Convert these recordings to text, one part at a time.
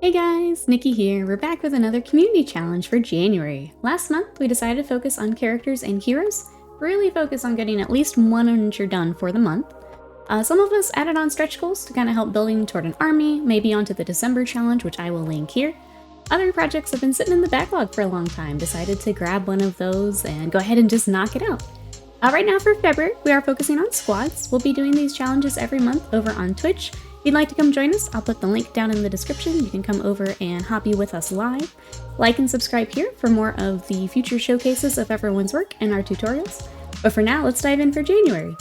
Hey guys, Nikki here. We're back with another community challenge for January. Last month, we decided to focus on characters and heroes, really focus on getting at least one adventure done for the month. Some of us added on stretch goals to kind of help building toward an army, maybe onto the December challenge, which I will link here. Other projects have been sitting in the backlog for a long time, decided to grab one of those and go ahead and just knock it out. Right now for February, we are focusing on squads. We'll be doing these challenges every month over on Twitch. If you'd like to come join us, I'll put the link down in the description. You can come over and hobby with us live. Like and subscribe here for more of the future showcases of everyone's work and our tutorials. But for now, let's dive in for January.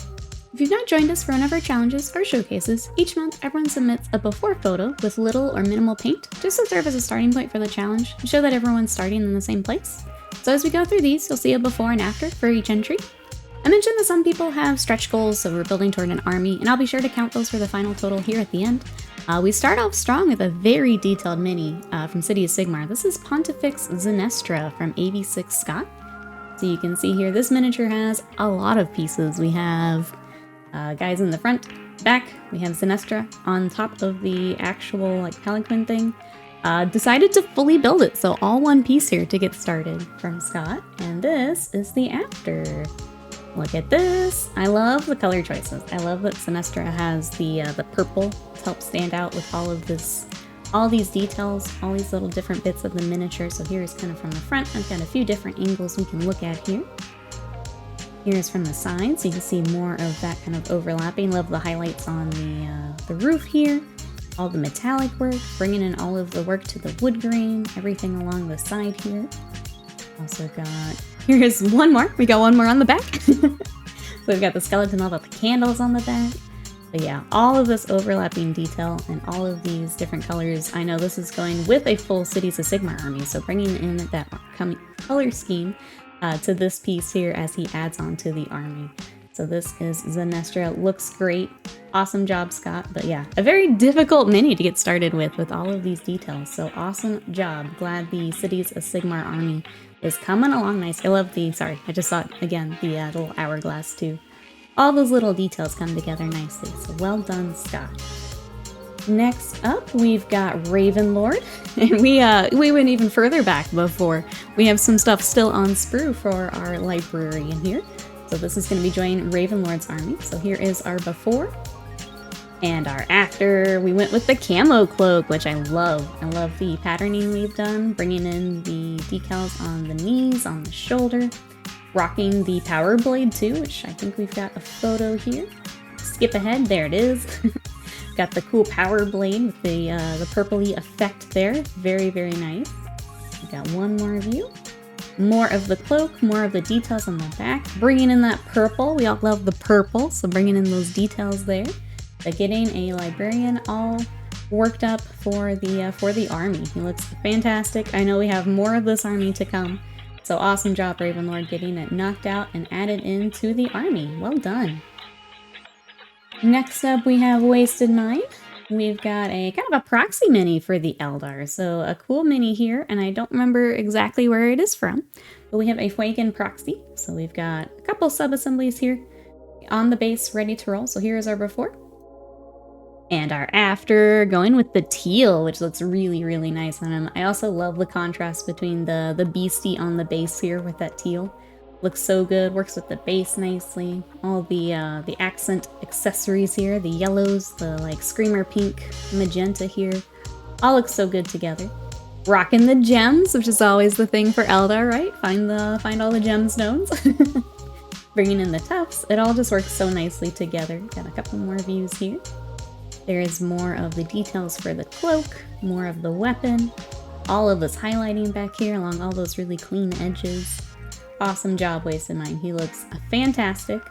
If you've not joined us for one of our challenges or showcases, each month everyone submits a before photo with little or minimal paint, just to serve as a starting point for the challenge and show that everyone's starting in the same place. So as we go through these, you'll see a before and after for each entry. I mentioned that some people have stretch goals, so we're building toward an army, and I'll be sure to count those for the final total here at the end. We start off strong with a very detailed mini from City of Sigmar. This is Pontifex Zenestra from AV6 Scott. So you can see here, this miniature has a lot of pieces. We have guys in the front, back, we have Zenestra on top of the actual palanquin thing. Decided to fully build it, so all one piece here to get started from Scott. And this is the after. Look at this! I love the color choices. I love that Zenestra has the purple to help stand out with all these details, all these little different bits of the miniature. So here's kind of from the front. I've got a few different angles we can look at here. Here's from the side, so you can see more of that kind of overlapping. Love the highlights on the roof here. All the metallic work, bringing in all of the work to the wood grain, everything along the side here. Also got, here's one more. We got one more on the back. So we've got the skeleton, all about the candles on the back. But yeah, all of this overlapping detail and all of these different colors. I know this is going with a full Cities of Sigmar army, so bringing in that color scheme to this piece here as he adds on to the army. So this is Zenestra. Looks great. Awesome job, Scott. But yeah, a very difficult mini to get started with all of these details. So awesome job. Glad the Cities of Sigmar army is coming along nice. I love the, sorry, I just saw it again, the little hourglass too. All those little details come together nicely. So well done, Scott. Next up, we've got Ravenlord. And we went even further back before. We have some stuff still on sprue for our library in here. So this is going to be joining Ravenlord's army. So here is our before and our after. We went with the camo cloak, which I love. I love the patterning we've done, bringing in the decals on the knees, on the shoulder, rocking the power blade too, which I think we've got a photo here. Skip ahead, there it is. Got the cool power blade with the purpley effect there. Very, very nice. We got one more view. More of the cloak, more of the details on the back. Bringing in that purple. We all love the purple, so bringing in those details there. But getting a librarian all worked up for the army. He looks fantastic. I know we have more of this army to come. So awesome job, Ravenlord, getting it knocked out and added into the army. Well done. Next up, we have Wasted Mind. We've got a kind of a proxy mini for the Eldar. So a cool mini here, and I don't remember exactly where it is from, but we have a Fuegan proxy. So we've got a couple sub-assemblies here on the base ready to roll. So here is our before. And our after, going with the teal, which looks really, really nice on him. I also love the contrast between the beastie on the base here with that teal. Looks so good, works with the base nicely. All the accent accessories here, the yellows, the screamer pink, magenta here. All looks so good together. Rocking the gems, which is always the thing for Eldar, right? Find all the gemstones. Bringing in the tufts. It all just works so nicely together. Got a couple more views here. There is more of the details for the cloak, more of the weapon. All of this highlighting back here along all those really clean edges. Awesome job, Wasted Mind. He looks fantastic.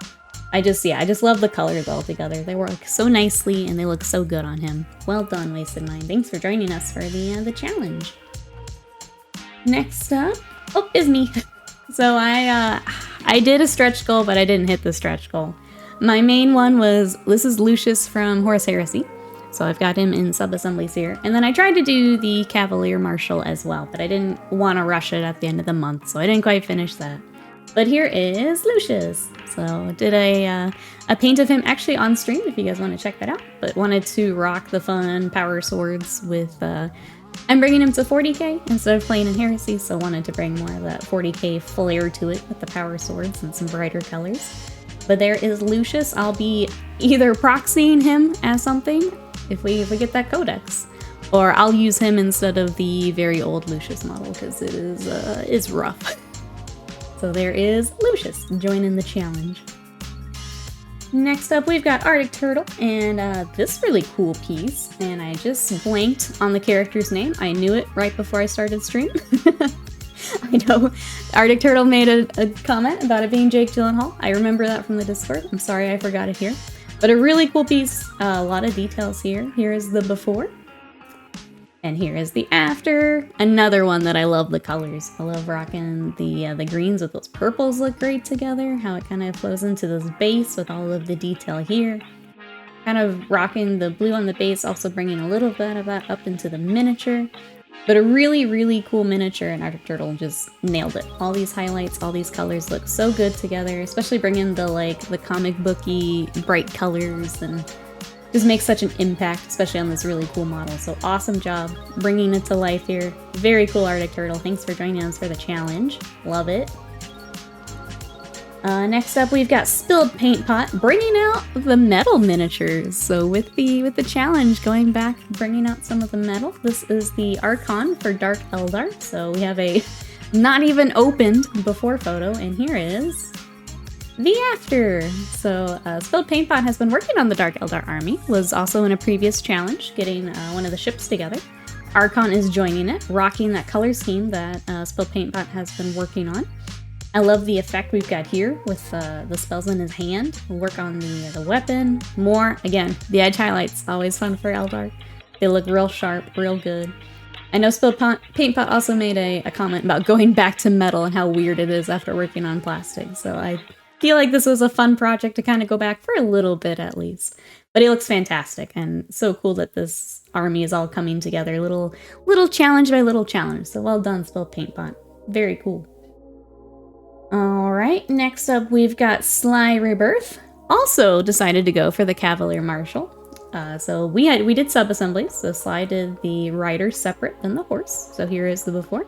I just love the colors all together. They work so nicely and they look so good on him. Well done, Wasted Mind. Thanks for joining us for the challenge. Next up, is me. So I did a stretch goal, but I didn't hit the stretch goal. My main one was, this is Lucius from Horus Heresy. So I've got him in sub-assemblies here. And then I tried to do the Cavalier Marshal as well, but I didn't want to rush it at the end of the month, so I didn't quite finish that. But here is Lucius. So did a paint of him actually on stream if you guys want to check that out. But wanted to rock the fun power swords with I I'm bringing him to 40k instead of playing in Heresy, so wanted to bring more of that 40k flair to it with the power swords and some brighter colors. But there is Lucius. I'll be either proxying him as something if we get that codex, or I'll use him instead of the very old Lucius model because it is rough. So there is Lucius joining the challenge. Next up, we've got Arctic Turtle, and this really cool piece, and I just blanked on the character's name. I knew it right before I started stream. I know Arctic Turtle made a comment about it being Jake Gyllenhaal. I remember that from the Discord. I'm sorry I forgot it here. But a really cool piece, a lot of details here. Here is the before, and here is the after. Another one that I love the colors. I love rocking the greens with those purples look great together. How it kind of flows into this base with all of the detail here. Kind of rocking the blue on the base, also bringing a little bit of that up into the miniature. But a really, really cool miniature, and Arctic Turtle just nailed it. All these highlights, all these colors look so good together, especially bringing the comic booky bright colors, and just makes such an impact, especially on this really cool model. So awesome job bringing it to life here. Very cool, Arctic Turtle. Thanks for joining us for the challenge. Love it. Next up, we've got Spilled Paint Pot, bringing out the metal miniatures. So with the challenge, going back, bringing out some of the metal. This is the Archon for Dark Eldar. So we have a not even opened before photo, and here is the after. So Spilled Paint Pot has been working on the Dark Eldar army, was also in a previous challenge, getting one of the ships together. Archon is joining it, rocking that color scheme that Spilled Paint Pot has been working on. I love the effect we've got here with the spells in his hand. We'll work on the weapon more. Again, the edge highlights, always fun for Eldar. They look real sharp, real good. I know Spilled Paint Pot also made a comment about going back to metal and how weird it is after working on plastic. So I feel like this was a fun project to kind of go back for a little bit at least. But he looks fantastic, and so cool that this army is all coming together. Little challenge by little challenge. So well done, Spilled Paint Pot. Very cool. Alright, next up we've got Sly Rebirth. Also decided to go for the Cavalier Marshal. So we did sub-assemblies, so Sly did the rider separate than the horse. So here is the before.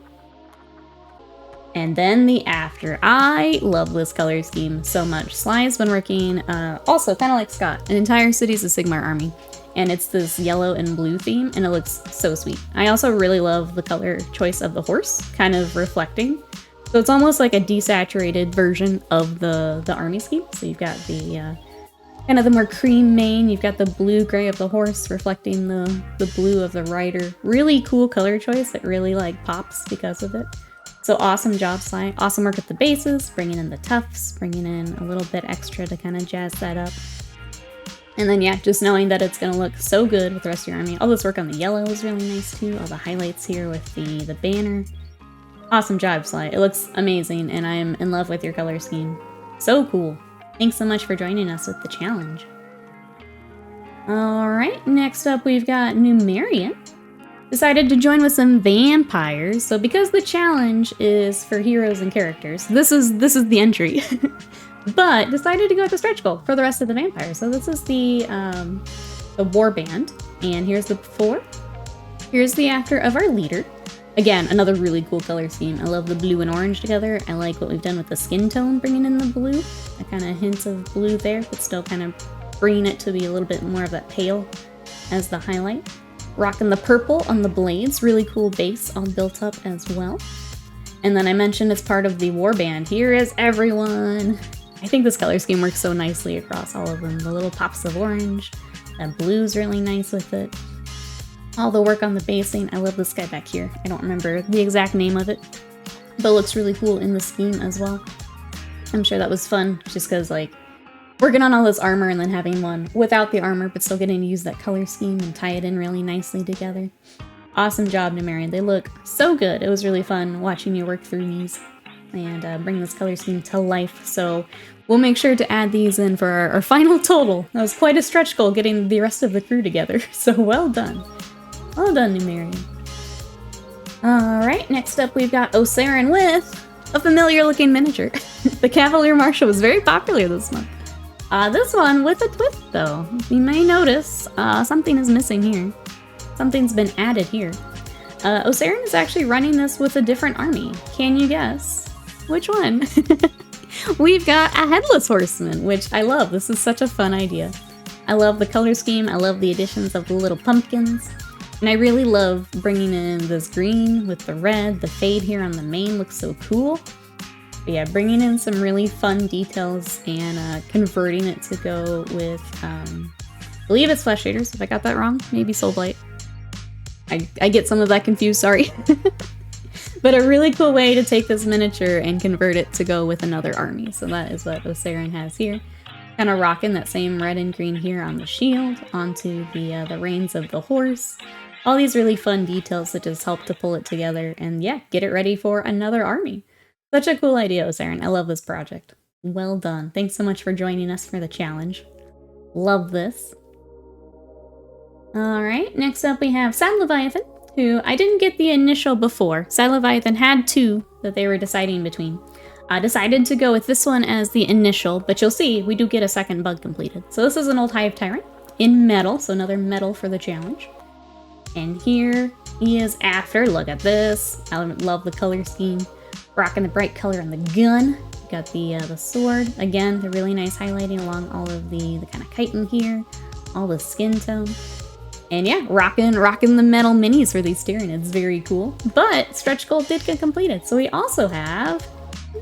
And then the after. I love this color scheme so much. Sly has been working, also kind of like Scott, an entire Cities of Sigmar army. And it's this yellow and blue theme, and it looks so sweet. I also really love the color choice of the horse, kind of reflecting. So it's almost like a desaturated version of the army scheme. So you've got the kind of the more cream mane, you've got the blue-gray of the horse reflecting the blue of the rider. Really cool color choice that really pops because of it. So awesome job, Sly. Awesome work with the bases, bringing in the tufts, bringing in a little bit extra to kind of jazz that up. And then yeah, just knowing that it's going to look so good with the rest of your army. All this work on the yellow is really nice too. All the highlights here with the banner. Awesome job, Sly. It looks amazing, and I am in love with your color scheme. So cool. Thanks so much for joining us with the challenge. Alright, next up we've got Numerian. Decided to join with some vampires, so because the challenge is for heroes and characters, this is the entry. But decided to go with the stretch goal for the rest of the vampires. So this is the war band, and here's the before. Here's the after of our leader. Again, another really cool color scheme. I love the blue and orange together. I like what we've done with the skin tone, bringing in the blue. A kind of hint of blue there, but still kind of bringing it to be a little bit more of that pale as the highlight. Rocking the purple on the blades. Really cool base all built up as well. And then I mentioned it's part of the warband. Here is everyone. I think this color scheme works so nicely across all of them. The little pops of orange. That blue's really nice with it. All the work on the basing. I love this guy back here. I don't remember the exact name of it, but it looks really cool in the scheme as well. I'm sure that was fun, just because working on all this armor and then having one without the armor, but still getting to use that color scheme and tie it in really nicely together. Awesome job, Numerian. They look so good. It was really fun watching you work through these and bring this color scheme to life. So we'll make sure to add these in for our final total. That was quite a stretch goal getting the rest of the crew together. So well done. Well done, Numerian. Alright, next up we've got Osarin with a familiar looking miniature. The Cavalier Marshal was very popular this month. This one with a twist though. You may notice something is missing here. Something's been added here. Osaren is actually running this with a different army. Can you guess which one? We've got a Headless Horseman, which I love. This is such a fun idea. I love the color scheme. I love the additions of the little pumpkins. And I really love bringing in this green with the red. The fade here on the mane looks so cool. But yeah, bringing in some really fun details and converting it to go with, I believe it's Flesh Shaders, if I got that wrong. Maybe Soulblight. I get some of that confused, sorry. But a really cool way to take this miniature and convert it to go with another army. So that is what Osaren has here. Kind of rocking that same red and green here on the shield, onto the reins of the horse. All these really fun details that just help to pull it together and yeah, get it ready for another army. Such a cool idea, Osaren. I love this project. Well done. Thanks so much for joining us for the challenge. Love this. Alright, next up we have Sad Leviathan, who I didn't get the initial before. Sad Leviathan had two that they were deciding between. I decided to go with this one as the initial, but you'll see we do get a second bug completed. So this is an old Hive Tyrant in metal, so another metal for the challenge. And here he is after. Look at this. I love the color scheme. Rocking the bright color on the gun. Got the sword. Again, the really nice highlighting along all of the kind of chitin here. All the skin tone. And yeah, rocking the metal minis for these Tyranids. Very cool. But stretch goal did get completed. So we also have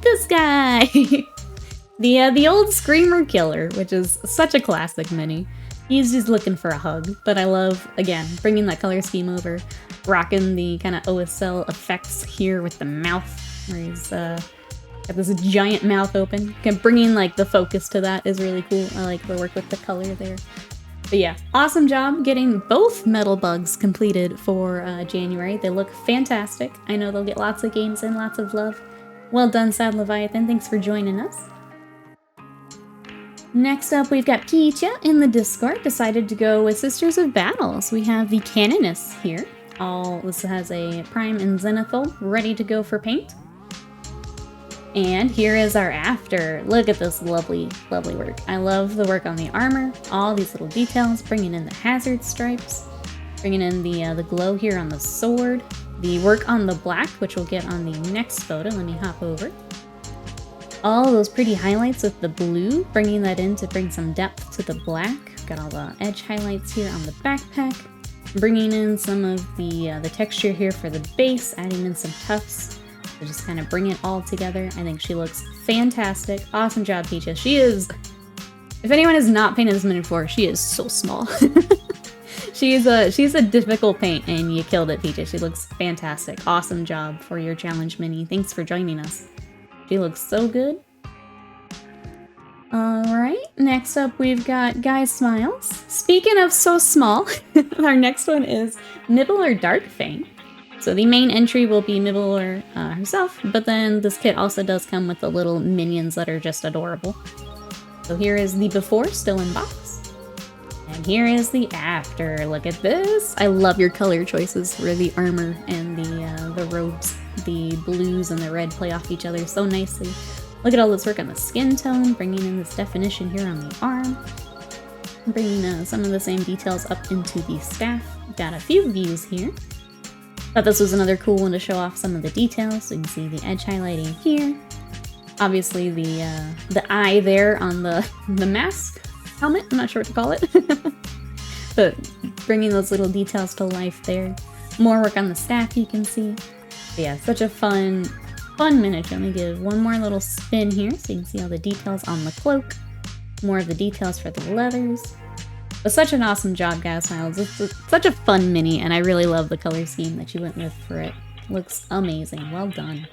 this guy. the old Screamer Killer, which is such a classic mini. He's just looking for a hug. But I love, again, bringing that color scheme over. Rocking the kind of OSL effects here with the mouth. Where he's got this giant mouth open. Bringing like the focus to that is really cool. I like the work with the color there. But yeah, awesome job getting both metal bugs completed for January. They look fantastic. I know they'll get lots of games and lots of love. Well done, Sad Leviathan. Thanks for joining us. Next up, we've got Picha in the Discord. Decided to go with Sisters of Battle. So we have the Canoness here. This has a Prime and Zenithal ready to go for paint. And here is our after. Look at this lovely, lovely work. I love the work on the armor, all these little details, bringing in the hazard stripes, bringing in the glow here on the sword, the work on the black, which we'll get on the next photo. Let me hop over. All those pretty highlights with the blue, bringing that in to bring some depth to the black. Got all the edge highlights here on the backpack, bringing in some of the texture here for the base, adding in some tufts. To just kind of bring it all together. I think she looks fantastic. Awesome job, Picha. She is, if anyone has not painted this mini before, she is so small. she's a difficult paint, and you killed it, Picha. She looks fantastic. Awesome job for your challenge mini. Thanks for joining us. She looks so good. Alright, next up we've got Guy Smiles. Speaking of so small, our next one is Nibbler Darkfang. So the main entry will be Nibbler herself, but then this kit also does come with the little minions that are just adorable. So here is the before, still in box. And here is the after. Look at this. I love your color choices for the armor and the robes. The blues and the red play off each other so nicely. Look at all this work on the skin tone, bringing in this definition here on the arm. Bringing some of the same details up into the staff. Got a few views here. Thought this was another cool one to show off some of the details. So you can see the edge highlighting here. Obviously the eye there on the mask helmet. I'm not sure what to call it. But bringing those little details to life there. More work on the staff you can see. But yeah, such a fun miniature. Let me give one more little spin here so you can see all the details on the cloak. More of the details for the leathers. But such an awesome job, Guy Smiles. It's such a fun mini, and I really love the color scheme that you went with for it. Looks amazing. Well done.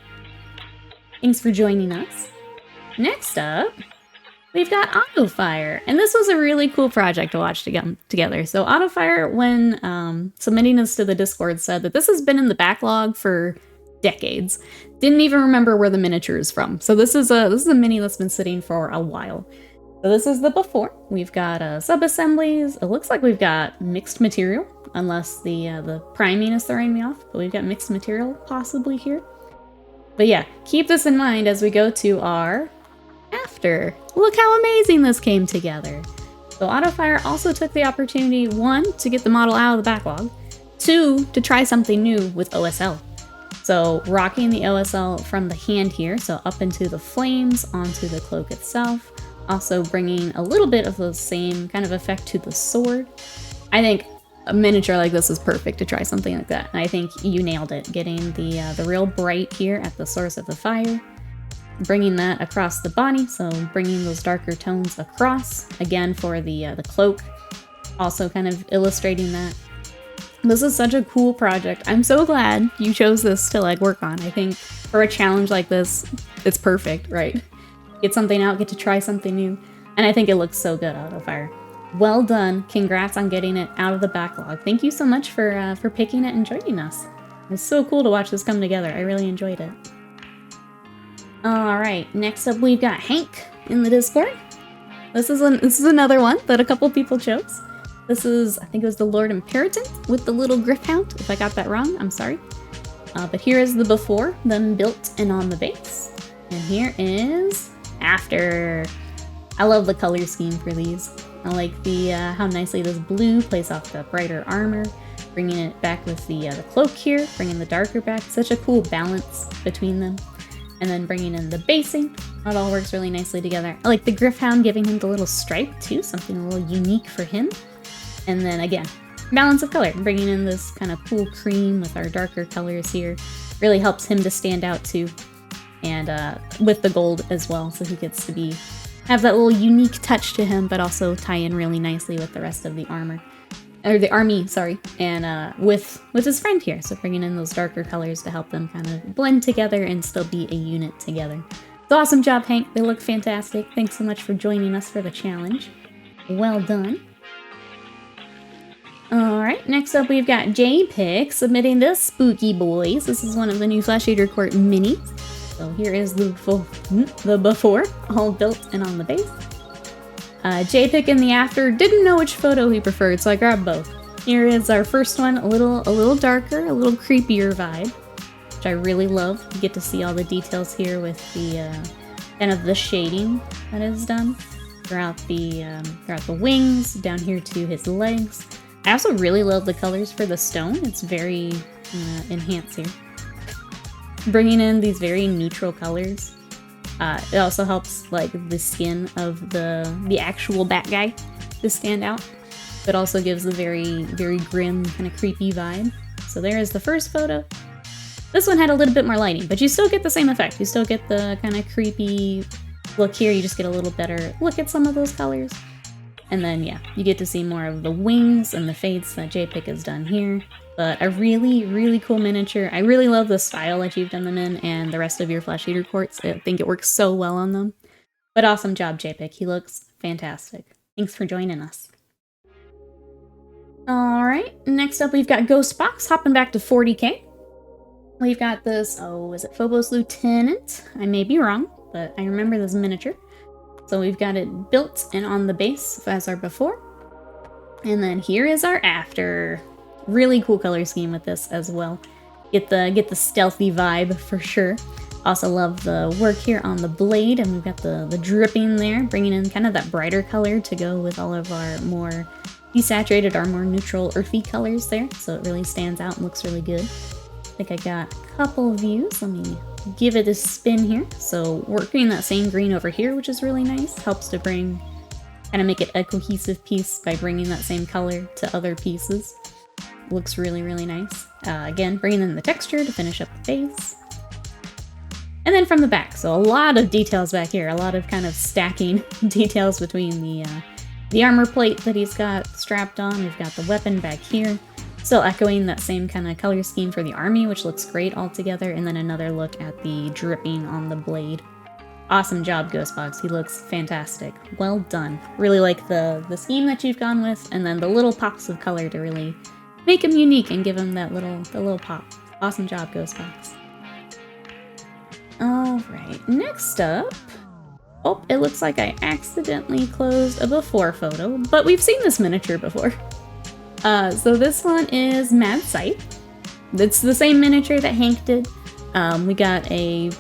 Thanks for joining us. Next up, we've got Autofire. And this was a really cool project to watch together. So Autofire, when submitting this to the Discord, said that this has been in the backlog for decades. Didn't even remember where the miniature is from. So this is a mini that's been sitting for a while. So this is the before. We've got sub-assemblies. It looks like we've got mixed material, unless the priming is throwing me off, but we've got mixed material possibly here. But yeah, keep this in mind as we go to our after. Look how amazing this came together. So Autofire also took the opportunity, one, to get the model out of the backlog, 2, to try something new with OSL. So rocking the OSL from the hand here, so up into the flames, onto the cloak itself. Also bringing a little bit of the same kind of effect to the sword. I think a miniature like this is perfect to try something like that. And I think you nailed it, getting the real bright here at the source of the fire. Bringing that across the body, so bringing those darker tones across. Again, for the cloak, also kind of illustrating that. This is such a cool project. I'm so glad you chose this to like work on. I think for a challenge like this, it's perfect, right? Get something out, get to try something new, and I think it looks so good out of fire. Well done. Congrats on getting it out of the backlog. Thank you so much for picking it and joining us. It was so cool to watch this come together. I really enjoyed it. Alright, next up we've got Hank in the Discord. This is another one that a couple people chose. This is, I think it was the Lord Imperator with the little Griffhound. If I got that wrong, I'm sorry. But here is the before, then built and on the base. And here is after. I love the color scheme for these. I like the how nicely this blue plays off the brighter armor, bringing it back with the cloak here, bringing the darker back. Such a cool balance between them. And then bringing in the basing. It all works really nicely together. I like the Griffhound giving him the little stripe too, something a little unique for him. And then again, balance of color, bringing in this kind of cool cream with our darker colors here. Really helps him to stand out too. And with the gold as well, so he gets to have that little unique touch to him, but also tie in really nicely with the rest of the armor. Or the army, sorry. And with his friend here, so bringing in those darker colors to help them kind of blend together and still be a unit together. So awesome job, Hank. They look fantastic. Thanks so much for joining us for the challenge. Well done. Alright, next up we've got JPick submitting this Spooky Boys. This is one of the new Flash Eater Court minis. So here is the before, all built and on the base. JPick in the after didn't know which photo he preferred, so I grabbed both. Here is our first one, a little darker, a little creepier vibe, which I really love. You get to see all the details here with the kind of the shading that is done throughout the wings, down here to his legs. I also really love the colors for the stone. It's very enhanced here. Bringing in these very neutral colors. It also helps like the skin of the actual bat guy to stand out. But also gives a very, very grim, kind of creepy vibe. So there is the first photo. This one had a little bit more lighting, but you still get the same effect. You still get the kind of creepy look here. You just get a little better look at some of those colors. And then, yeah, you get to see more of the wings and the fades that JPick has done here. But a really, really cool miniature. I really love the style that you've done them in and the rest of your Flash Eater Courts. I think it works so well on them. But awesome job, JPick. He looks fantastic. Thanks for joining us. Alright, next up we've got Ghostbox hopping back to 40k. We've got this, is it Phobos Lieutenant? I may be wrong, but I remember this miniature. So we've got it built and on the base as our before. And then here is our after. Really cool color scheme with this as well. Get the stealthy vibe for sure. Also love the work here on the blade, and we've got the dripping there, bringing in kind of that brighter color to go with all of our more desaturated, our more neutral earthy colors there. So it really stands out and looks really good. I think I got a couple views. Let me give it a spin here. So working that same green over here, which is really nice, helps to kind of make it a cohesive piece by bringing that same color to other pieces. Looks really, really nice. Again, bringing in the texture to finish up the base. And then from the back, so a lot of details back here, a lot of kind of stacking details between the armor plate that he's got strapped on. We've got the weapon back here. Still echoing that same kind of color scheme for the army, which looks great all together. And then another look at the dripping on the blade. Awesome job, Ghostbox. He looks fantastic. Well done. Really like the scheme that you've gone with, and then the little pops of color to really make him unique and give him that little pop. Awesome job, Ghostbox. Alright, next up... Oh, it looks like I accidentally closed a before photo, but we've seen this miniature before. So this one is Mad Scythe. It's the same miniature that Hank did. We got a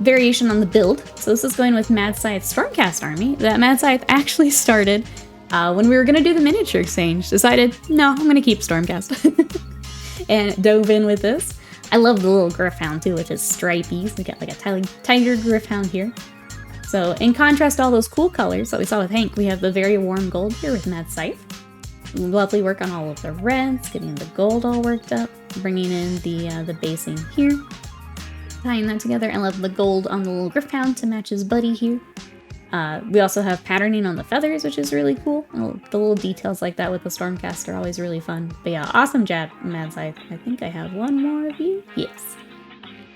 variation on the build. So this is going with Mad Scythe Stormcast Army. That Mad Scythe actually started when we were gonna do the miniature exchange, decided, no, I'm gonna keep Stormcast. And dove in with this. I love the little Griffhound too, which is stripy. So we got like a tiger Griffhound here. So in contrast to all those cool colors that we saw with Hank, we have the very warm gold here with Mad Scythe. Lovely work on all of the reds, getting the gold all worked up, bringing in the basing here, tying that together. I love the gold on the little Griffhound to match his buddy here. We also have patterning on the feathers, which is really cool. The little details like that with the Stormcast are always really fun. But yeah, awesome job, Mad Scythe. I think I have one more of you. Yes.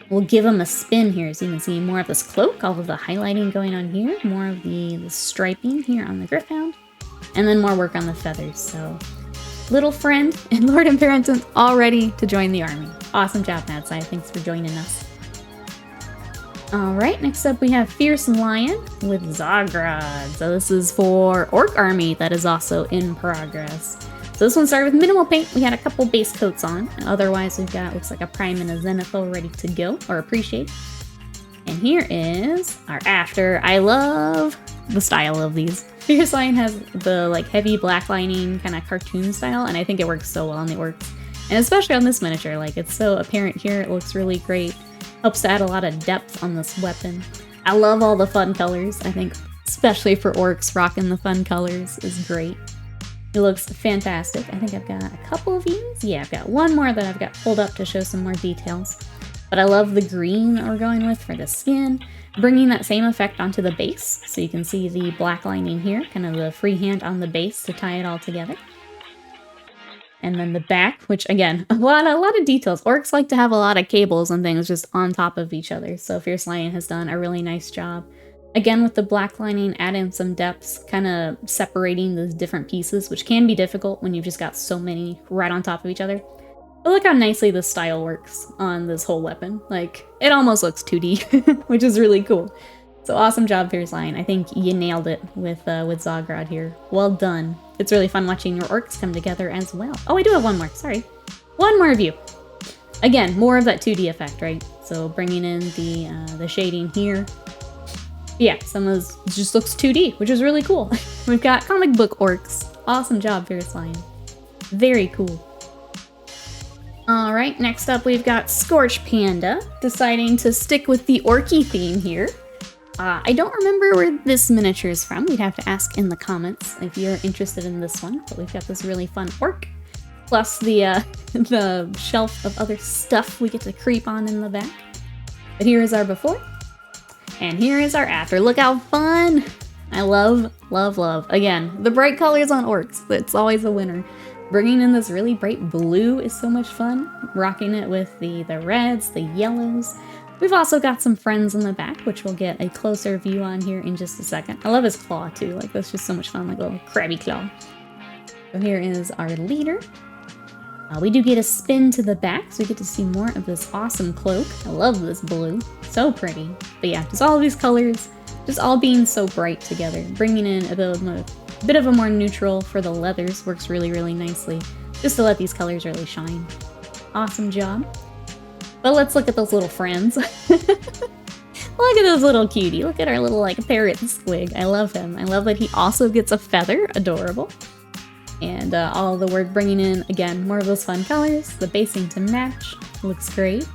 We'll give him a spin here so you can see more of this cloak, all of the highlighting going on here, more of the striping here on the Griffhound, and then more work on the feathers. So, little friend and Lord Imperator all ready to join the army. Awesome job, Mad Scythe. Thanks for joining us. Alright, next up we have Fierce Lion with Zogrod. So this is for Orc Army that is also in progress. So this one started with minimal paint. We had a couple base coats on. Otherwise we've got, looks like a Prime and a Zenithal ready to go, or appreciate. And here is our after. I love the style of these. Fierce Lion has the like heavy black lining kind of cartoon style, and I think it works so well in the orcs. And especially on this miniature, like it's so apparent here, it looks really great. Helps to add a lot of depth on this weapon. I love all the fun colors. I think especially for orcs, rocking the fun colors is great. It looks fantastic. I think I've got a couple of these. Yeah, I've got one more that I've got pulled up to show some more details. But I love the green that we're going with for the skin, bringing that same effect onto the base. So you can see the black lining here, kind of the freehand on the base to tie it all together. And then the back, which again, a lot of details. Orcs like to have a lot of cables and things just on top of each other. So Fierce Lion has done a really nice job. Again, with the black lining, add in some depths, kind of separating the different pieces, which can be difficult when you've just got so many right on top of each other. But look how nicely the style works on this whole weapon. Like, it almost looks 2D, which is really cool. So awesome job, Fierce Lion. I think you nailed it with Zogrod here. Well done. It's really fun watching your orcs come together as well. Oh, I do have one more, sorry. One more view. Again, more of that 2D effect, right? So bringing in the shading here. Yeah, some of this just looks 2D, which is really cool. We've got comic book orcs. Awesome job, Fierce Lion. Very cool. Alright, next up we've got Scorch Panda, deciding to stick with the orky theme here. I don't remember where this miniature is from. We'd have to ask in the comments if you're interested in this one. But we've got this really fun orc, plus the shelf of other stuff we get to creep on in the back. But here is our before, and here is our after. Look how fun! I love, love, love. Again, the bright colors on orcs. It's always a winner. Bringing in this really bright blue is so much fun. Rocking it with the reds, the yellows. We've also got some friends in the back, which we'll get a closer view on here in just a second. I love his claw too, like that's just so much fun, like a little crabby claw. So here is our leader. We do get a spin to the back, so we get to see more of this awesome cloak. I love this blue, so pretty. But yeah, just all of these colors, just all being so bright together. Bringing in a bit of a more neutral for the leathers works really, really nicely, just to let these colors really shine. Awesome job. But let's look at those little friends. Look at those little cutie. Look at our little like parrot squig. I love him. I love that he also gets a feather. Adorable. And all the work bringing in, again, more of those fun colors. The basing to match. Looks great.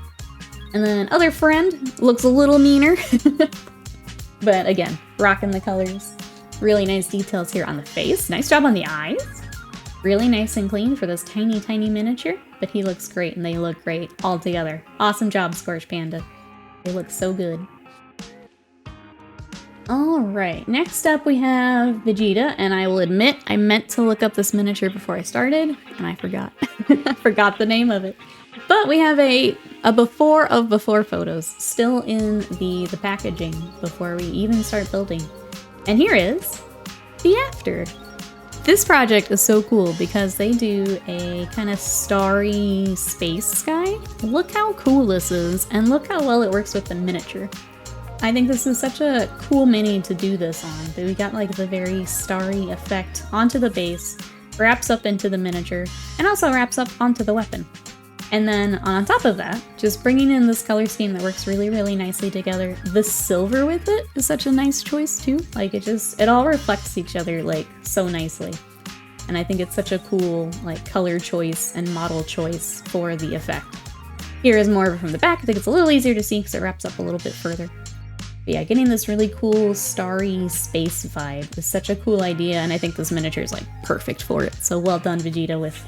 And then other friend looks a little meaner. But again, rocking the colors. Really nice details here on the face. Nice job on the eyes. Really nice and clean for this tiny, tiny miniature, but he looks great and they look great all together. Awesome job, Scorch Panda. They look so good. Alright, next up we have Vegeta, and I will admit I meant to look up this miniature before I started, and I forgot. I forgot the name of it. But we have a before of before photos still in the packaging before we even start building. And here is the after. This project is so cool because they do a kind of starry space sky. Look how cool this is, and look how well it works with the miniature. I think this is such a cool mini to do this on. But we got like the very starry effect onto the base, wraps up into the miniature, and also wraps up onto the weapon. And then on top of that, just bringing in this color scheme that works really, really nicely together. The silver with it is such a nice choice too. Like it all reflects each other like so nicely. And I think it's such a cool like color choice and model choice for the effect. Here is more of it from the back. I think it's a little easier to see because it wraps up a little bit further. But yeah, getting this really cool starry space vibe is such a cool idea, and I think this miniature is like perfect for it. So well done, Vegeta, with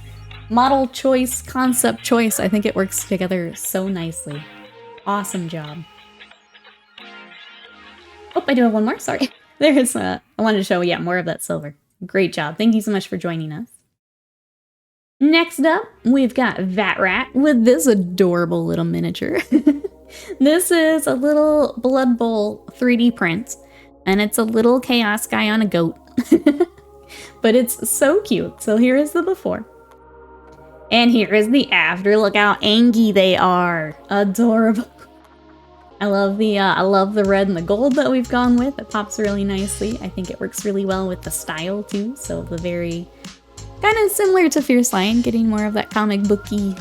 model choice, concept choice. I think it works together so nicely. Awesome job. Oh, I do have one more. Sorry. There's I wanted to show, yeah, more of that silver. Great job. Thank you so much for joining us. Next up, we've got Vat Rat with this adorable little miniature. This is a little Blood Bowl 3D print, and it's a little chaos guy on a goat. But it's so cute. So here is the before. And here is the after. Look how angy they are. Adorable. I love the red and the gold that we've gone with. It pops really nicely. I think it works really well with the style too. So the very kind of similar to Fierce Lion, getting more of that comic booky,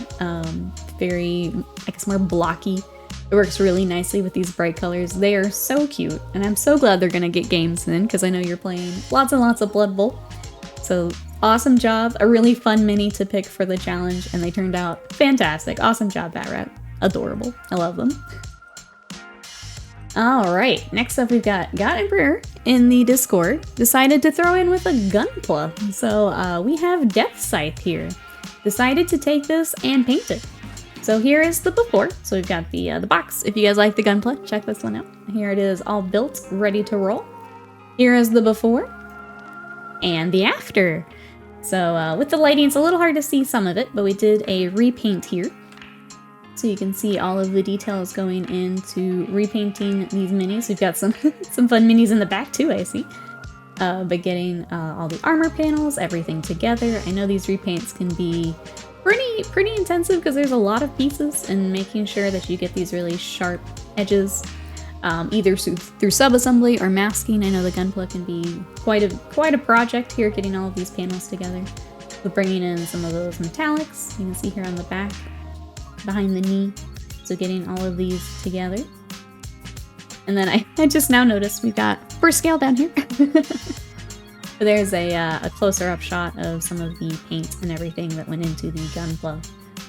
very, I guess, more blocky. It works really nicely with these bright colors. They are so cute, and I'm so glad they're gonna get games in because I know you're playing lots and lots of Blood Bowl. So awesome job, a really fun mini to pick for the challenge, and they turned out fantastic. Awesome job, Bat Rat. Adorable. I love them. Alright, next up we've got God Emperor in the Discord. Decided to throw in with a Gunpla. So we have Death Scythe here. Decided to take this and paint it. So here is the before. So we've got the box. If you guys like the Gunpla, check this one out. Here it is, all built, ready to roll. Here is the before and the after. So with the lighting, it's a little hard to see some of it, but we did a repaint here. So you can see all of the details going into repainting these minis. We've got some some fun minis in the back too, I see. But getting all the armor panels, everything together. I know these repaints can be pretty intensive because there's a lot of pieces, and making sure that you get these really sharp edges, either through sub-assembly or masking. I know the Gunpla can be quite a project here, getting all of these panels together. But bringing in some of those metallics, you can see here on the back, behind the knee. So getting all of these together. And then I just now noticed we've got for scale down here. There's a closer up shot of some of the paint and everything that went into the Gunpla.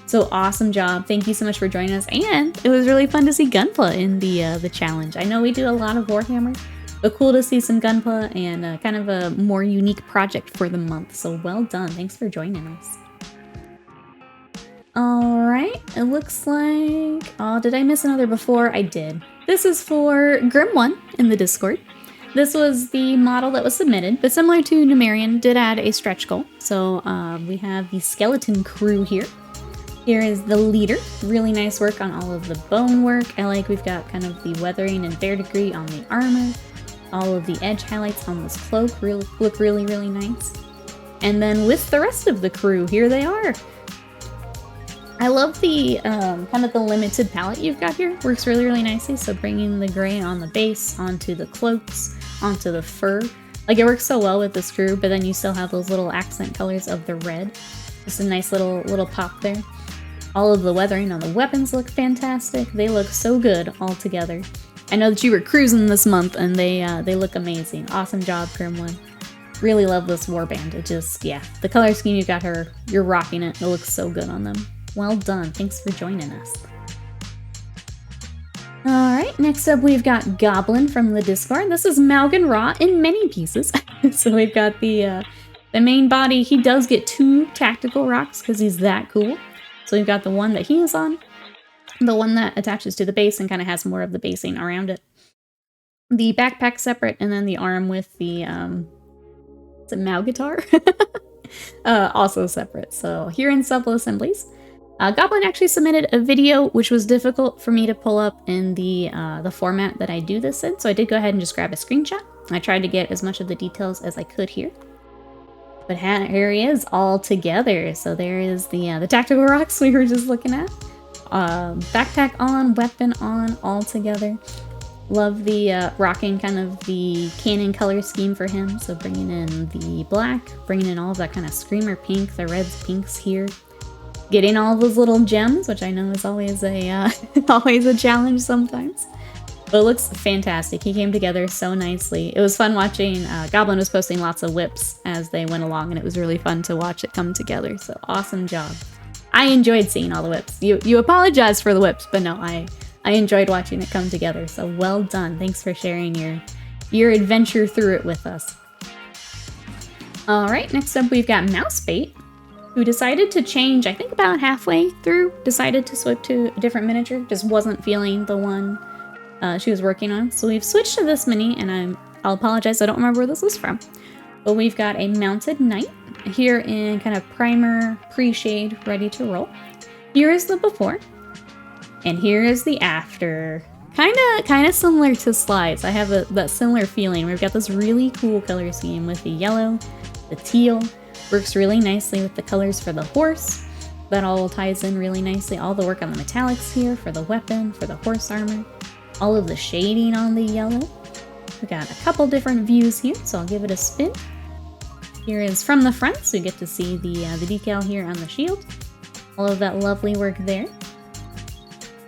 So awesome job. Thank you so much for joining us. And it was really fun to see Gunpla in the challenge. I know we do a lot of Warhammer, but cool to see some Gunpla and kind of a more unique project for the month. So well done. Thanks for joining us. Alright, it looks like... Oh, did I miss another before? I did. This is for Grim1 in the Discord. This was the model that was submitted, but similar to Numerian, did add a stretch goal. So we have the skeleton crew here. Here is the leader. Really nice work on all of the bone work. I like we've got kind of the weathering and verdigris on the armor. All of the edge highlights on this cloak look really, really nice. And then with the rest of the crew, here they are. I love the kind of the limited palette you've got here. Works really, really nicely. So bringing the gray on the base, onto the cloaks, onto the fur. Like it works so well with this crew, but then you still have those little accent colors of the red. Just a nice little pop there. All of the weathering on the weapons look fantastic. They look so good all together. I know that you were cruising this month and they look amazing. Awesome job, Grim1. Really love this warband. It just, yeah, the color scheme you got her, you're rocking it. It looks so good on them. Well done. Thanks for joining us. Alright, next up we've got Goblin from the Discord. This is Malgan Raw in many pieces. So we've got the main body. He does get 2 tactical rocks because he's that cool. So we've got the one that he is on, the one that attaches to the base and kind of has more of the basing around it. The backpack separate, and then the arm with the, is it Mao guitar? Also separate. So here in sub-assemblies. Goblin actually submitted a video which was difficult for me to pull up in the format that I do this in, so I did go ahead and just grab a screenshot. I tried to get as much of the details as I could here. But here he is all together. So there is the tactical rocks we were just looking at. Backpack on, weapon on, all together. Love the rocking kind of the cannon color scheme for him. So bringing in the black, bringing in all of that kind of screamer pink, the reds, pinks here. getting all those little gems, which I know is always a always a challenge sometimes. But it looks fantastic. He came together so nicely. It was fun watching. Goblin was posting lots of whips as they went along, and it was really fun to watch it come together. So awesome job. I enjoyed seeing all the whips. You apologized for the whips, but no, I enjoyed watching it come together. So well done. Thanks for sharing your adventure through it with us. All right, next up we've got Mousebait, who decided to change, I think about halfway through, decided to switch to a different miniature, just wasn't feeling the one she was working on. So we've switched to this mini, and I'll apologize, I don't remember where this was from. But we've got a mounted knight here in kind of primer, pre-shade, ready to roll. Here is the before, and here is the after. Kind of similar to Slides. I have that similar feeling. We've got this really cool color scheme with the yellow, the teal. Works really nicely with the colors for the horse. That all ties in really nicely. All the work on the metallics here for the weapon, for the horse armor. All of the shading on the yellow. We got a couple different views here, so I'll give it a spin. Here is from the front, so you get to see the decal here on the shield. All of that lovely work there.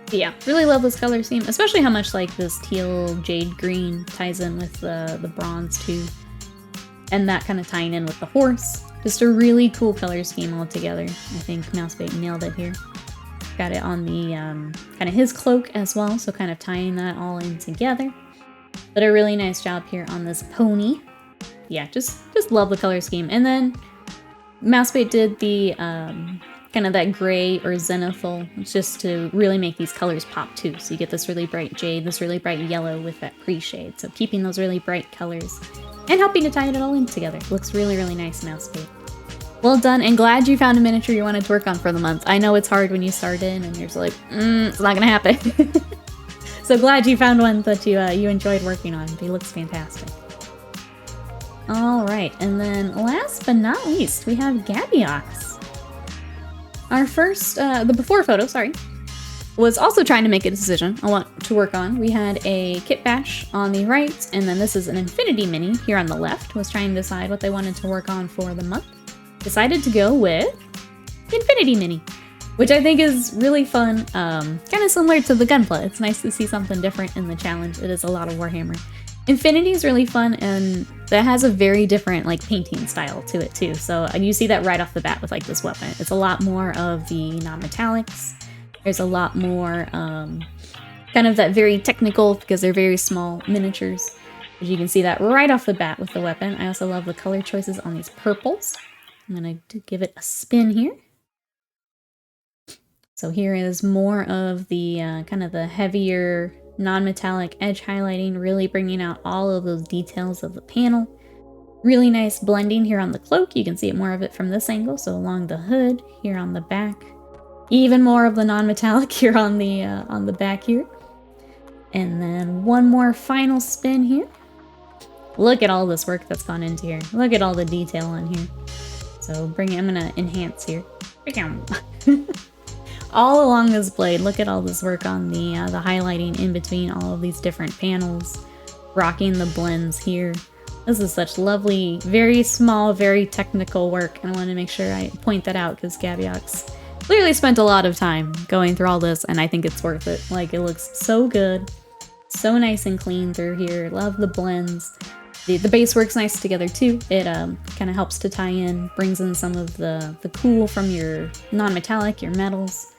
But yeah, really love this color scheme, especially how much like this teal jade green ties in with the bronze too. And that kind of tying in with the horse. Just a really cool color scheme altogether. I think Mousebait nailed it here. Got it on the kind of his cloak as well, so kind of tying that all in together. But a really nice job here on this pony. Yeah, just love the color scheme. And then Mousebait did the kind of that gray or zenithal, just to really make these colors pop too. So you get this really bright jade, this really bright yellow with that pre-shade. So keeping those really bright colors and helping to tie it all in together. Looks really, really nice, Mousebait. Well done, and glad you found a miniature you wanted to work on for the month. I know it's hard when you start in and you're just like, it's not gonna happen. So glad you found one that you enjoyed working on. He looks fantastic. All right, and then last but not least, we have Gabiox. Our first, the before photo, sorry, was also trying to make a decision on what to work on. We had a Kit Bash on the right, and then this is an Infinity Mini here on the left. Was trying to decide what they wanted to work on for the month. Decided to go with Infinity Mini, which I think is really fun. Kind of similar to the Gunpla. It's nice to see something different in the challenge. It is a lot of Warhammer. Infinity is really fun, and that has a very different like painting style to it too. So you see that right off the bat with like this weapon. It's a lot more of the non-metallics. There's a lot more kind of that very technical, because they're very small miniatures. But you can see that right off the bat with the weapon. I also love the color choices on these purples. I'm going to give it a spin here. So here is more of the kind of the heavier non-metallic edge highlighting, really bringing out all of those details of the panel. Really nice blending here on the cloak. You can see it more of it from this angle. So along the hood, here on the back. Even more of the non-metallic here on the back here. And then one more final spin here. Look at all this work that's gone into here. Look at all the detail on here. So I'm gonna enhance here. All along this blade, look at all this work on the highlighting in between all of these different panels. Rocking the blends here. This is such lovely, very small, very technical work. And I want to make sure I point that out because Gabiox clearly spent a lot of time going through all this, and I think it's worth it. Like, it looks so good. So nice and clean through here. Love the blends. The base works nice together too. It kind of helps to tie in, brings in some of the cool from your non-metallic, your metals.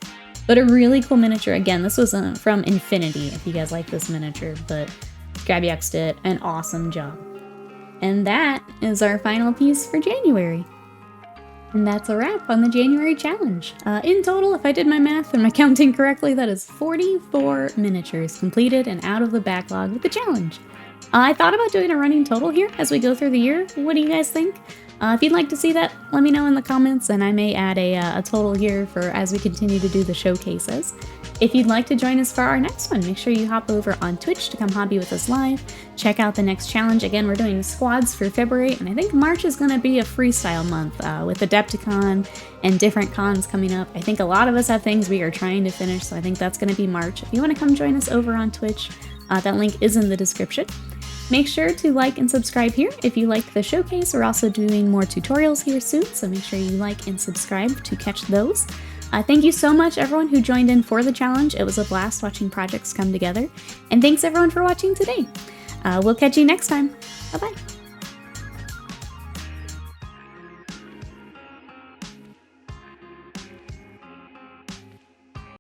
But a really cool miniature. Again, this was from Infinity, if you guys like this miniature, but Gabiox did an awesome job. And that is our final piece for January. And that's a wrap on the January challenge. In total, if I did my math and my counting correctly, that is 44 miniatures completed and out of the backlog with the challenge. I thought about doing a running total here as we go through the year. What do you guys think? If you'd like to see that, let me know in the comments, and I may add a total here for as we continue to do the showcases. If you'd like to join us for our next one, make sure you hop over on Twitch to come hobby with us live. Check out the next challenge. Again, we're doing squads for February, and I think March is going to be a freestyle month with Adepticon and different cons coming up. I think a lot of us have things we are trying to finish, so I think that's going to be March. If you want to come join us over on Twitch, that link is in the description. Make sure to like and subscribe here if you liked the showcase. We're also doing more tutorials here soon, so make sure you like and subscribe to catch those. Thank you so much, everyone who joined in for the challenge. It was a blast watching projects come together. And thanks, everyone, for watching today. We'll catch you next time. Bye-bye.